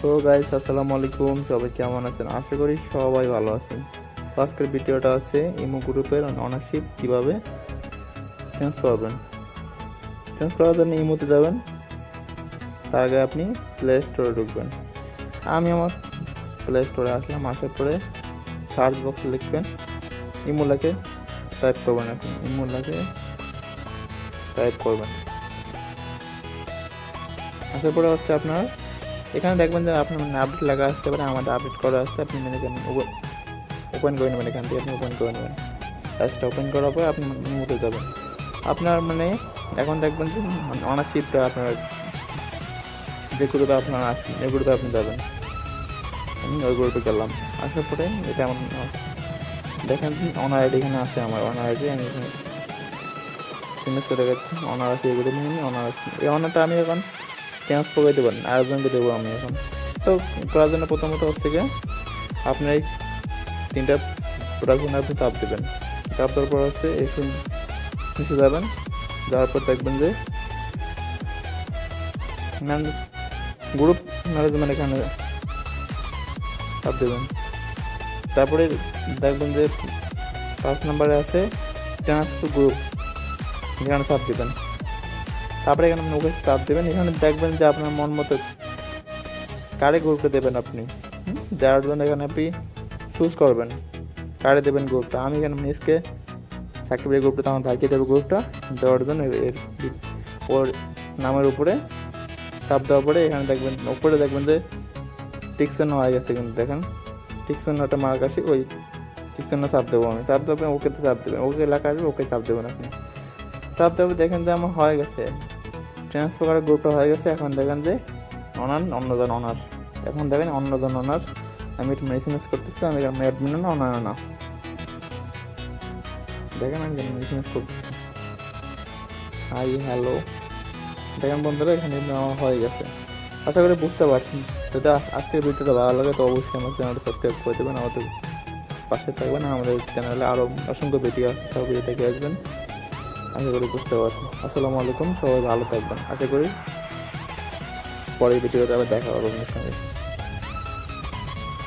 তো গাইস আসসালামু আলাইকুম, সবাই কেমন আছেন? আশা করি সবাই ভালো আছেন। তো আজকের ভিডিওটা হচ্ছে ইমো গ্রুপের অনারশিপ কিভাবে চেঞ্জ করবেন। চেঞ্জ করার জন্য ইমোতে যাবেন, তার আগে আপনি প্লে স্টোরে ঢুকবেন। আমি আমার প্লে স্টোরে আসলাম, আসার পরে সার্চ বক্সে লিখবেন ইমোলাকে টাইপ করবেন। আপনি ইমোলাকে টাইপ করবেন, আসার পরে হচ্ছে আপনার এখানে দেখবেন যে আপনার আপডেট লেখা আসতে পারে, আমাদের আপডেট করা আসছে। আপনি মানে ওপেন করে নেবেন, এখান থেকে আপনি ওপেন করে নেবেন। কাজটা ওপেন করার পরে আপনি ইমোতে যাবেন। আপনার মানে এখন দেখবেন যে অনারশিপটা আপনার যে গ্রুপে আপনার আসছে এই গ্রুপে আপনি যাবেন। আমি ওই গ্রুপে গেলাম, আসার পরে এটা আমার দেখেন অনার আইডি এখানে আছে। আমার অনার আইডি আমি এখানে চেঞ্জ করে গেছি। অনার আছে এগুলো নিয়ে অনার আছে, এই অনারটা আমি এখন চেঞ্জ করে দেবেন, আরেকজনকে দেবো আমি এখন। তো করার জন্য প্রথমত হচ্ছে গিয়ে আপনি এই তিনটা প্রোডাকশন আপনি চাপ দেবেন। চাপ দেওয়ার পর হচ্ছে একটু নিচে যাবেন, যাওয়ার পর দেখবেন যে গ্রুপ ম্যানেজমেন্ট এখানে চাপ দেবেন। তারপরে দেখবেন যে 5 নম্বরে আছে ট্রান্সফার গ্রুপ, এখানে চাপ দেবেন। তারপরে এখানে আপনি ওকে চাপ দেবেন। এখানে দেখবেন যে আপনার মন মতো কারে গ্রুপে দেবেন আপনি দেওয়ার জন্য এখানে আপনি চুজ করবেন কারে দেবেন গ্রুপটা। আমি এখানে মিসকে সাকিবের গ্রুপটা আমার ভাইকে দেবো গ্রুপটা দেওয়ার জন্য। ওর নামের উপরে চাপ দেওয়ার পরে এখানে দেখবেন উপরে দেখবেন যে টিক চিহ্ন হয়ে গেছে, কিন্তু দেখেন টিক চিহ্নটা মার্ক আসে, ওই টিক চিহ্ন চাপ দেবো আমি। চাপ দেবেন ওকেতে চাপ দেবেন, ওকে লেখা আসবে ওকে চাপ দেবেন আপনি। চাপ দেবে দেখেন যে আমার হয়ে গেছে, ট্রান্সফার করার গ্রুপটা হয়ে গেছে। এখন দেখেন যে অন্যজন অনার, এখন দেখেন অন্যজন অনার। আমি একটু মেসেজ করতেছি, আমি অ্যাডমিন না অনার না, দেখেন আমি মেসেজ করতেছি হাই হ্যালো। দেখেন বন্ধুরা এখানে আমার হয়ে গেছে। আশা করি বুঝতে পারছেন। যদি আজকের ভিডিওটা ভালো লাগে তো অবশ্যই আমার চ্যানেলটা সাবস্ক্রাইব করে দেবেন, আমাদের পাশে থাকবেন। আমাদের চ্যানেলে আরও অসংখ্য ভিডিও আছে, সব ভিডিও থেকে আসবেন। আশা করি বুঝতে পারছি। আসসালামু আলাইকুম, সবাই ভালো থাকবেন। আশা করি পরের ভিডিওতে আবার দেখা হবে আপনার সঙ্গে।